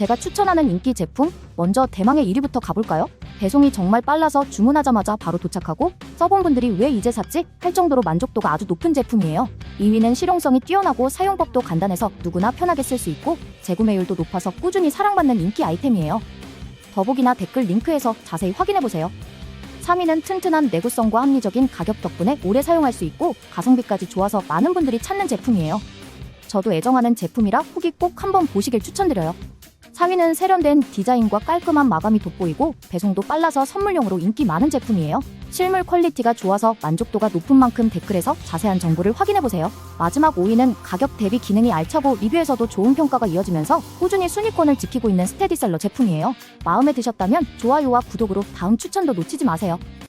제가 추천하는 인기 제품, 먼저 대망의 1위부터 가볼까요? 배송이 정말 빨라서 주문하자마자 바로 도착하고 써본 분들이 왜 이제 샀지? 할 정도로 만족도가 아주 높은 제품이에요. 2위는 실용성이 뛰어나고 사용법도 간단해서 누구나 편하게 쓸 수 있고 재구매율도 높아서 꾸준히 사랑받는 인기 아이템이에요. 더보기나 댓글 링크에서 자세히 확인해보세요. 3위는 튼튼한 내구성과 합리적인 가격 덕분에 오래 사용할 수 있고 가성비까지 좋아서 많은 분들이 찾는 제품이에요. 저도 애정하는 제품이라 후기 꼭 한번 보시길 추천드려요. 4위는 세련된 디자인과 깔끔한 마감이 돋보이고 배송도 빨라서 선물용으로 인기 많은 제품이에요. 실물 퀄리티가 좋아서 만족도가 높은 만큼 댓글에서 자세한 정보를 확인해보세요. 마지막 5위는 가격 대비 기능이 알차고 리뷰에서도 좋은 평가가 이어지면서 꾸준히 순위권을 지키고 있는 스테디셀러 제품이에요. 마음에 드셨다면 좋아요와 구독으로 다음 추천도 놓치지 마세요.